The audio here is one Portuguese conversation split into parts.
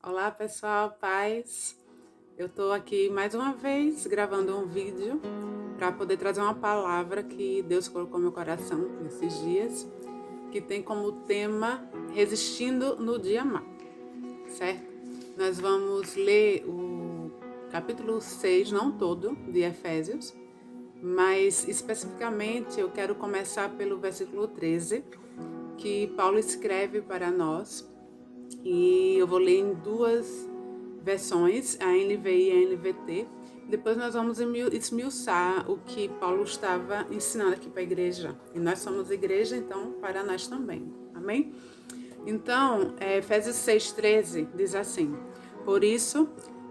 Olá pessoal, paz. Eu estou aqui mais uma vez gravando um vídeo para poder trazer uma palavra que Deus colocou no meu coração nesses dias, que tem como tema Resistindo no Dia Mal, certo? Nós vamos ler o capítulo 6, não todo, de Efésios, mas especificamente eu quero começar pelo versículo 13, que Paulo escreve para nós. E eu vou ler em duas versões, a NVI e a NVT. Depois nós vamos esmiuçar o que Paulo estava ensinando aqui para a igreja. E nós somos igreja, então para nós também. Amém? Então, Efésios 6,13 diz assim: Por isso,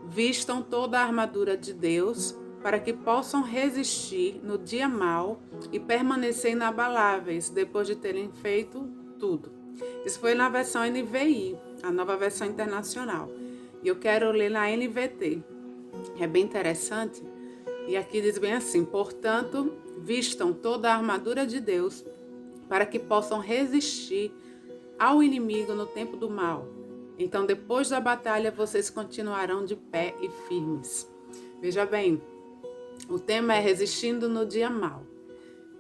vistam toda a armadura de Deus, para que possam resistir no dia mau e permanecer inabaláveis depois de terem feito tudo. Isso foi na versão NVI, a nova versão internacional. E eu quero ler na NVT. É bem interessante. E aqui diz bem assim: Portanto, vistam toda a armadura de Deus, para que possam resistir ao inimigo no tempo do mal. Então, depois da batalha, vocês continuarão de pé e firmes. Veja bem, o tema é resistindo no dia mal.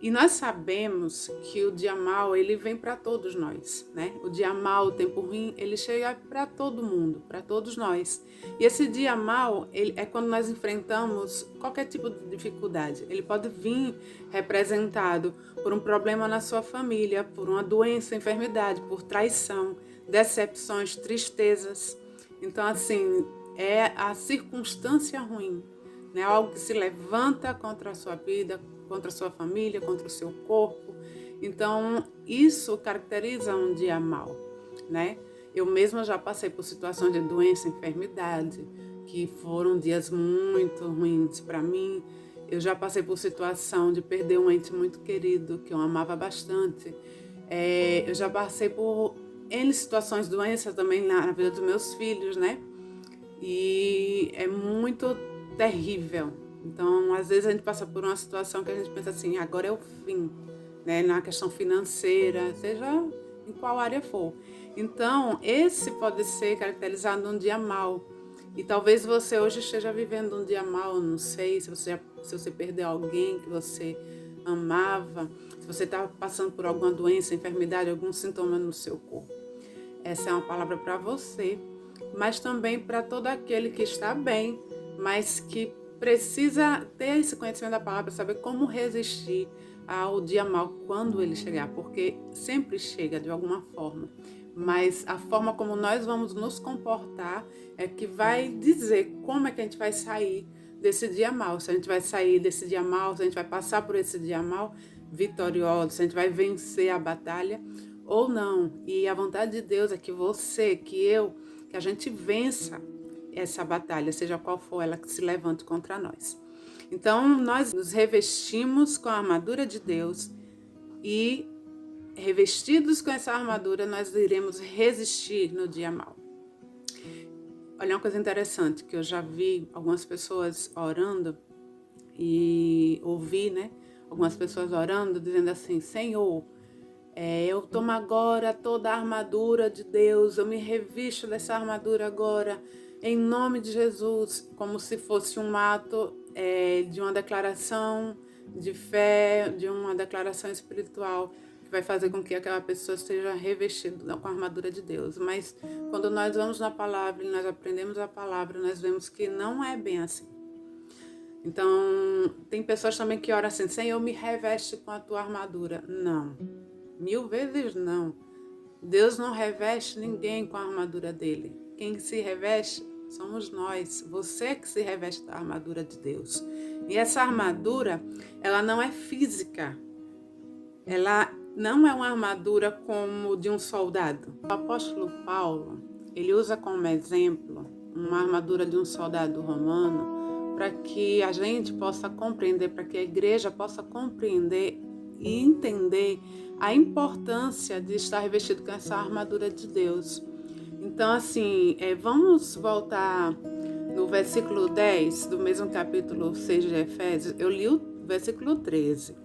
E nós sabemos que o dia mal, ele vem para todos nós, né? O dia mal, o tempo ruim, ele chega para todo mundo, para todos nós. E esse dia mal, ele é quando nós enfrentamos qualquer tipo de dificuldade. Ele pode vir representado por um problema na sua família, por uma doença, enfermidade, por traição, decepções, tristezas. Então, assim, é a circunstância ruim, né? Algo que se levanta contra a sua vida, contra a sua família, contra o seu corpo. Então, isso caracteriza um dia mau, né? Eu mesma já passei por situações de doença, enfermidade, que foram dias muito ruins para mim. Eu já passei por situação de perder um ente muito querido, que eu amava bastante. Eu já passei por N situações, doenças também na vida dos meus filhos, né? E é muito terrível. Então, às vezes a gente passa por uma situação que a gente pensa assim, agora é o fim, né? Na questão financeira, seja em qual área for. Então, esse pode ser caracterizado num dia mau. E talvez você hoje esteja vivendo um dia mau, não sei, se você perdeu alguém que você amava, se você está passando por alguma doença, enfermidade, algum sintoma no seu corpo. Essa é uma palavra para você, mas também para todo aquele que está bem, mas que precisa ter esse conhecimento da palavra, saber como resistir ao dia mau quando ele chegar, porque sempre chega de alguma forma. Mas a forma como nós vamos nos comportar é que vai dizer como é que a gente vai sair desse dia mau. Se a gente vai sair desse dia mau, se a gente vai passar por esse dia mau vitorioso, se a gente vai vencer a batalha ou não. E a vontade de Deus é que você, que a gente vença essa batalha, seja qual for ela que se levante contra nós. Então, nós nos revestimos com a armadura de Deus e, revestidos com essa armadura, nós iremos resistir no dia mau. Olha uma coisa interessante, que eu já vi algumas pessoas orando e ouvi, né? Algumas pessoas orando, dizendo assim, Senhor, eu tomo agora toda a armadura de Deus, eu me revisto dessa armadura agora, em nome de Jesus, como se fosse um ato de uma declaração de fé, de uma declaração espiritual, que vai fazer com que aquela pessoa esteja revestida com a armadura de Deus. Mas quando nós vamos na palavra e nós aprendemos a palavra, nós vemos que não é bem assim. Então, tem pessoas também que oram assim, Senhor, me reveste com a tua armadura. Não. 1000 vezes não. Deus não reveste ninguém com a armadura dele. Quem se reveste somos nós. Você que se reveste da armadura de Deus. E essa armadura, ela não é física. Ela não é uma armadura como de um soldado. O apóstolo Paulo, ele usa como exemplo uma armadura de um soldado romano para que a gente possa compreender, para que a igreja possa compreender e entender a importância de estar revestido com essa armadura de Deus. Então, assim, vamos voltar no versículo 10 do mesmo capítulo 6 de Efésios. Eu li o versículo 13,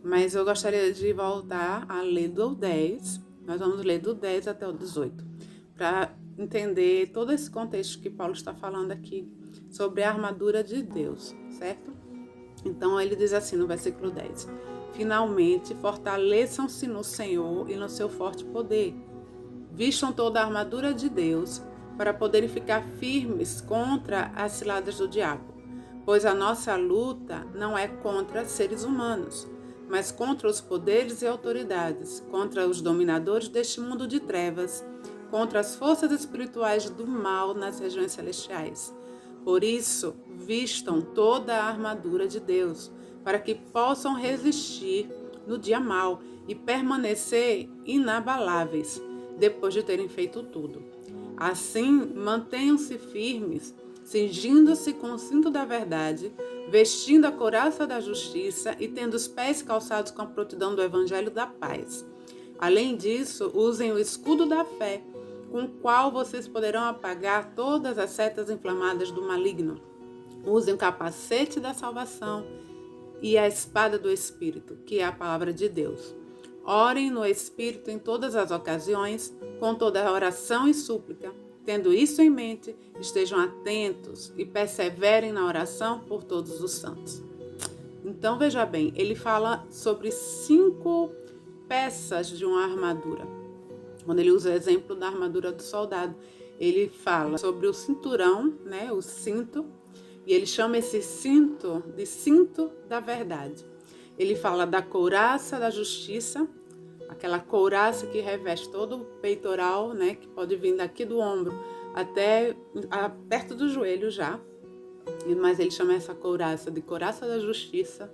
mas eu gostaria de voltar a ler do 10. Nós vamos ler do 10 até o 18, para entender todo esse contexto que Paulo está falando aqui sobre a armadura de Deus, certo? Então ele diz assim no versículo 10: finalmente fortaleçam-se no Senhor e no seu forte poder. Vistam toda a armadura de Deus para poderem ficar firmes contra as ciladas do diabo. Pois a nossa luta não é contra seres humanos, mas contra os poderes e autoridades, contra os dominadores deste mundo de trevas, contra as forças espirituais do mal nas regiões celestiais. Por isso, vistam toda a armadura de Deus, para que possam resistir no dia mau e permanecer inabaláveis, depois de terem feito tudo. Assim, mantenham-se firmes, cingindo-se com o cinto da verdade, vestindo a couraça da justiça e tendo os pés calçados com a prontidão do evangelho da paz. Além disso, usem o escudo da fé, com o qual vocês poderão apagar todas as setas inflamadas do maligno. Usem o capacete da salvação e a espada do Espírito, que é a palavra de Deus. Orem no Espírito em todas as ocasiões, com toda oração e súplica. Tendo isso em mente, estejam atentos e perseverem na oração por todos os santos. Então, veja bem, ele fala sobre 5 peças de uma armadura. Quando ele usa o exemplo da armadura do soldado, ele fala sobre o cinturão, né, o cinto, e ele chama esse cinto de cinto da verdade. Ele fala da couraça da justiça, aquela couraça que reveste todo o peitoral, né, que pode vir daqui do ombro até perto do joelho já, mas ele chama essa couraça de couraça da justiça.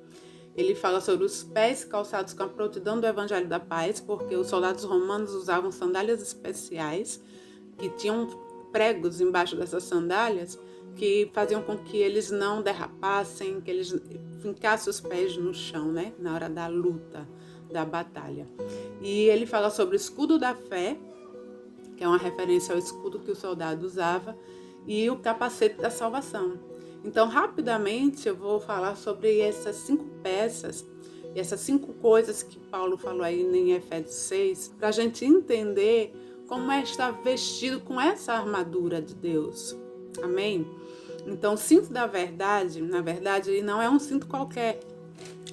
Ele fala sobre os pés calçados com a prontidão do evangelho da paz, porque os soldados romanos usavam sandálias especiais que tinham pregos embaixo dessas sandálias que faziam com que eles não derrapassem, que eles fincassem os pés no chão, né, na hora da luta, da batalha. E ele fala sobre o escudo da fé, que é uma referência ao escudo que o soldado usava, e o capacete da salvação. Então, rapidamente, eu vou falar sobre essas 5 peças, essas 5 coisas que Paulo falou aí em Efésios 6, para a gente entender como é estar vestido com essa armadura de Deus. Amém? Então, o cinto da verdade, na verdade, ele não é um cinto qualquer.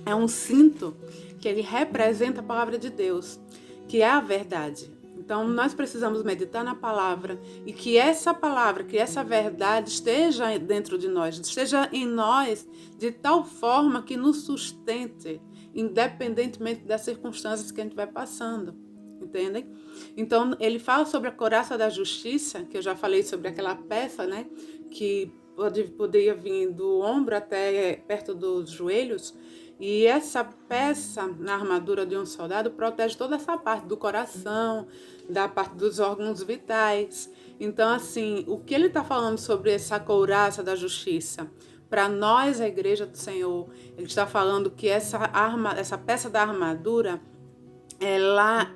É um cinto que ele representa a palavra de Deus, que é a verdade. Então, nós precisamos meditar na palavra e que essa palavra, que essa verdade esteja dentro de nós, esteja em nós de tal forma que nos sustente, independentemente das circunstâncias que a gente vai passando. Entendem? Então, ele fala sobre a couraça da justiça, que eu já falei sobre aquela peça, né? Que poderia vir do ombro até perto dos joelhos. E essa peça na armadura de um soldado protege toda essa parte do coração, da parte dos órgãos vitais. Então, assim, o que ele está falando sobre essa couraça da justiça? Para nós, a Igreja do Senhor, ele está falando que essa peça da armadura, ela,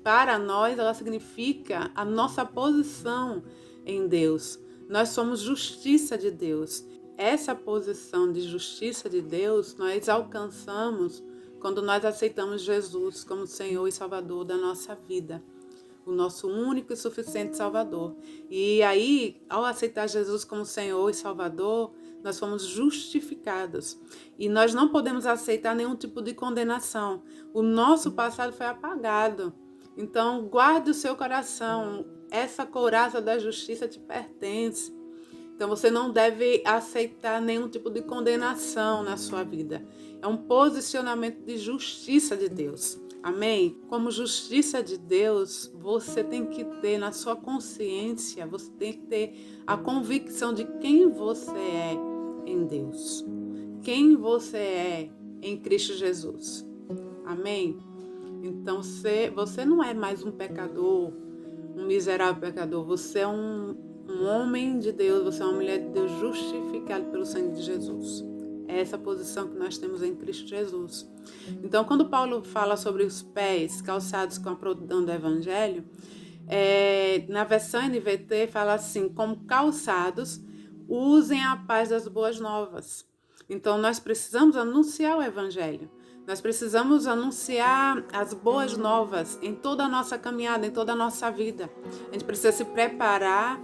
para nós, ela significa a nossa posição em Deus. Nós somos justiça de Deus. Essa posição de justiça de Deus nós alcançamos quando nós aceitamos Jesus como Senhor e Salvador da nossa vida, o nosso único e suficiente Salvador. E aí, ao aceitar Jesus como Senhor e Salvador, nós fomos justificados. E nós não podemos aceitar nenhum tipo de condenação. O nosso passado foi apagado. Então, guarde o seu coração. Essa couraça da justiça te pertence. Então, você não deve aceitar nenhum tipo de condenação na sua vida. É um posicionamento de justiça de Deus. Amém? Como justiça de Deus, você tem que ter na sua consciência, você tem que ter a convicção de quem você é em Deus. Quem você é em Cristo Jesus. Amém? Então, você não é mais um pecador, um miserável pecador. Você é um homem de Deus, você é uma mulher de Deus justificado pelo sangue de Jesus. É essa posição que nós temos em Cristo Jesus. Então, quando Paulo fala sobre os pés calçados com a prontidão do Evangelho, na versão NVT fala assim, como calçados, usem a paz das boas novas. Então, nós precisamos anunciar o Evangelho. Nós precisamos anunciar as boas novas em toda a nossa caminhada, em toda a nossa vida. A gente precisa se preparar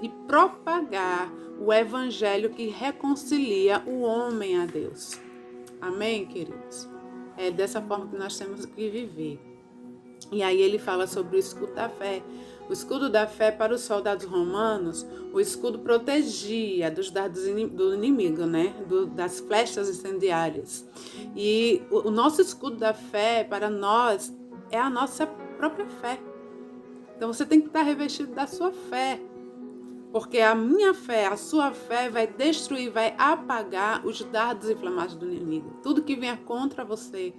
e propagar o evangelho que reconcilia o homem a Deus. Amém, queridos? É dessa forma que nós temos que viver. E aí ele fala sobre o escudo da fé. O escudo da fé para os soldados romanos, o escudo protegia dos dardos do inimigo, né? Das flechas incendiárias. E o nosso escudo da fé para nós é a nossa própria fé. Então você tem que estar revestido da sua fé. Porque a minha fé, a sua fé vai destruir, vai apagar os dardos inflamados do inimigo. Tudo que venha contra você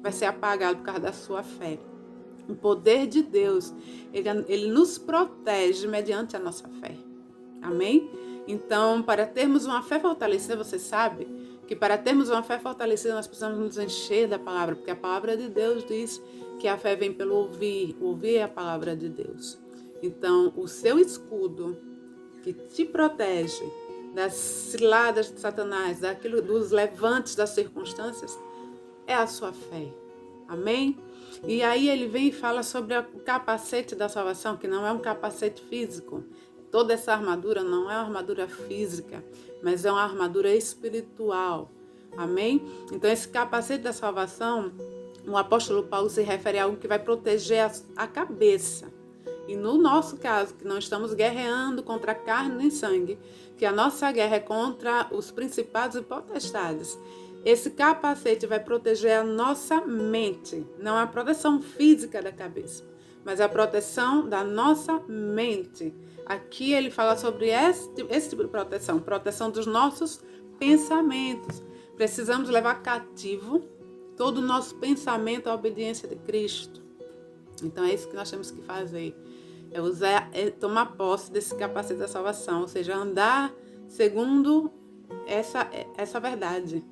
vai ser apagado por causa da sua fé. O poder de Deus, ele nos protege mediante a nossa fé. Amém? Então, para termos uma fé fortalecida, você sabe que para termos uma fé fortalecida, nós precisamos nos encher da palavra, porque a palavra de Deus diz que a fé vem pelo ouvir. Ouvir é a palavra de Deus. Então, o seu escudo que te protege das ciladas de Satanás, dos levantes das circunstâncias, é a sua fé. Amém? E aí ele vem e fala sobre o capacete da salvação, que não é um capacete físico. Toda essa armadura não é uma armadura física, mas é uma armadura espiritual. Amém? Então esse capacete da salvação, o apóstolo Paulo se refere a algo que vai proteger a cabeça. E no nosso caso, que não estamos guerreando contra carne nem sangue, que a nossa guerra é contra os principados e potestades. Esse capacete vai proteger a nossa mente, não a proteção física da cabeça, mas a proteção da nossa mente. Aqui ele fala sobre esse tipo de proteção dos nossos pensamentos. Precisamos levar cativo todo o nosso pensamento à obediência de Cristo. Então é isso que nós temos que fazer. Tomar posse desse capacete da salvação, ou seja, andar segundo essa verdade.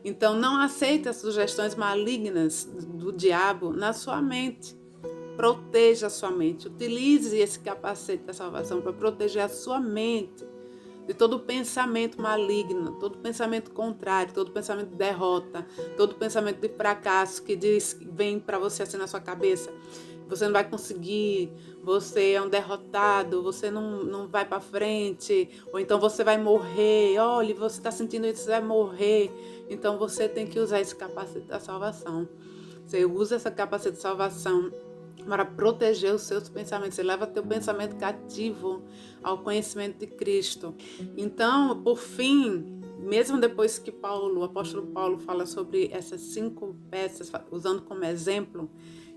Então, não aceite as sugestões malignas do diabo na sua mente. Proteja a sua mente. Utilize esse capacete da salvação para proteger a sua mente de todo pensamento maligno, todo pensamento contrário, todo pensamento de derrota, todo pensamento de fracasso que vem para você assim na sua cabeça. Você não vai conseguir, você é um derrotado, você não vai para frente, ou então você vai morrer. Olha, você está sentindo isso, você vai morrer. Então você tem que usar esse capacete da salvação. Você usa essa capacete de salvação para proteger os seus pensamentos. Você leva teu pensamento cativo ao conhecimento de Cristo. Então, por fim, mesmo depois que o apóstolo Paulo fala sobre essas 5 peças, usando como exemplo,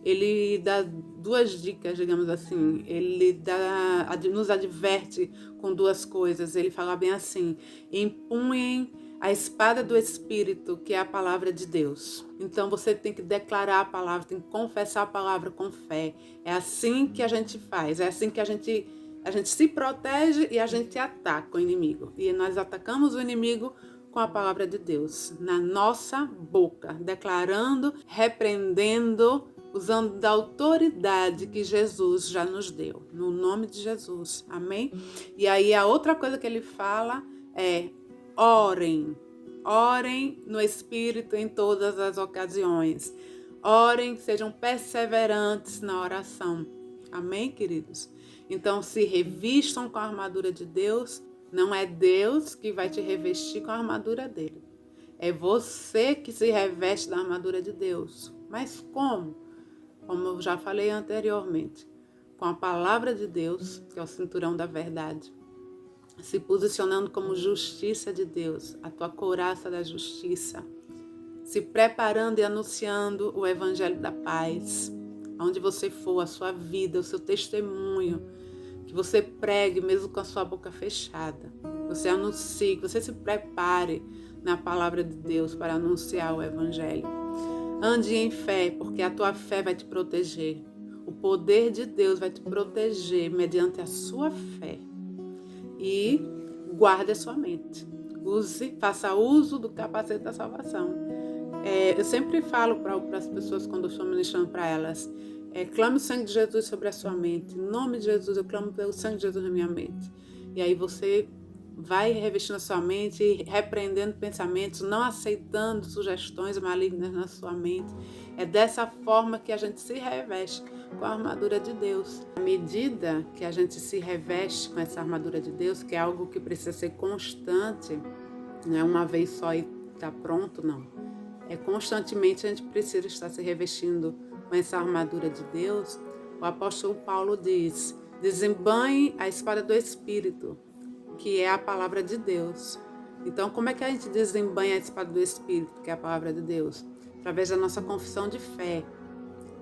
ele dá 2 dicas, digamos assim. Ele nos adverte com 2 coisas. Ele fala bem assim: empunhem a espada do Espírito, que é a palavra de Deus. Então você tem que declarar a palavra, tem que confessar a palavra com fé. É assim que a gente faz, é assim que a gente se protege e a gente ataca o inimigo. E nós atacamos o inimigo com a palavra de Deus, na nossa boca, declarando, repreendendo, usando da autoridade que Jesus já nos deu, no nome de Jesus, amém? E aí a outra coisa que ele fala é: orem no Espírito em todas as ocasiões, orem, sejam perseverantes na oração, amém, queridos? Então se revistam com a armadura de Deus. Não é Deus que vai te revestir com a armadura dele, é você que se reveste da armadura de Deus. Mas como? Como eu já falei anteriormente, com a palavra de Deus, que é o cinturão da verdade, se posicionando como justiça de Deus, a tua couraça da justiça, se preparando e anunciando o evangelho da paz, onde você for, a sua vida, o seu testemunho, que você pregue mesmo com a sua boca fechada, você anuncie, que você se prepare na palavra de Deus para anunciar o evangelho. Ande em fé, porque a tua fé vai te proteger. O poder de Deus vai te proteger mediante a sua fé. E guarde a sua mente. Faça uso do capacete da salvação. Eu sempre falo para as pessoas quando eu estou ministrando para elas, clame o sangue de Jesus sobre a sua mente. Em nome de Jesus, eu clamo pelo sangue de Jesus na minha mente. E aí você vai revestindo a sua mente, repreendendo pensamentos, não aceitando sugestões malignas na sua mente. É dessa forma que a gente se reveste com a armadura de Deus. À medida que a gente se reveste com essa armadura de Deus, que é algo que precisa ser constante, não é uma vez só e está pronto, não. É constantemente a gente precisa estar se revestindo com essa armadura de Deus. O apóstolo Paulo diz: desembanhe a espada do Espírito, que é a palavra de Deus. Então, como é que a gente desembanha a espada do Espírito, que é a palavra de Deus? Através da nossa confissão de fé.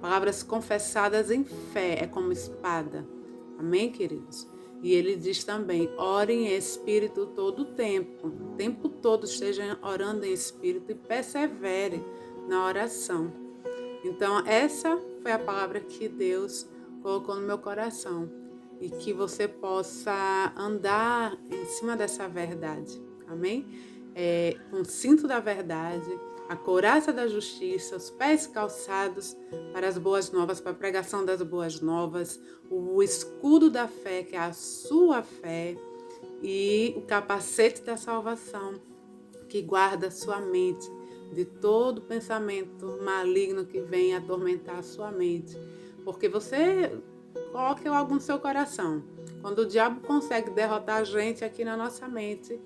Palavras confessadas em fé é como espada. Amém, queridos? E ele diz também: orem em espírito todo o tempo todo estejam orando em espírito e persevere na oração. Então, essa foi a palavra que Deus colocou no meu coração e que você possa andar em cima dessa verdade. Amém? Com o cinto da verdade, a couraça da justiça, os pés calçados para as boas novas, para a pregação das boas novas, o escudo da fé, que é a sua fé, e o capacete da salvação, que guarda a sua mente de todo pensamento maligno que vem atormentar a sua mente. Porque você coloque algo no seu coração. Quando o diabo consegue derrotar a gente aqui na nossa mente,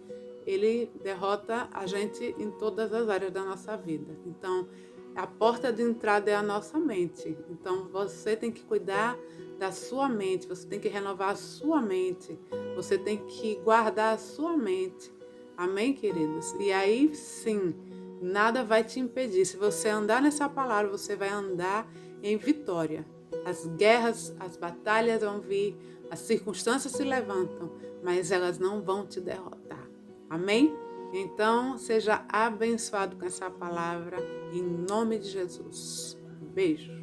ele derrota a gente em todas as áreas da nossa vida. Então, a porta de entrada é a nossa mente. Então, você tem que cuidar da sua mente, você tem que renovar a sua mente, você tem que guardar a sua mente. Amém, queridos? E aí, sim, nada vai te impedir. Se você andar nessa palavra, você vai andar em vitória. As guerras, as batalhas vão vir, as circunstâncias se levantam, mas elas não vão te derrotar. Amém? Então, seja abençoado com essa palavra, em nome de Jesus. Beijo.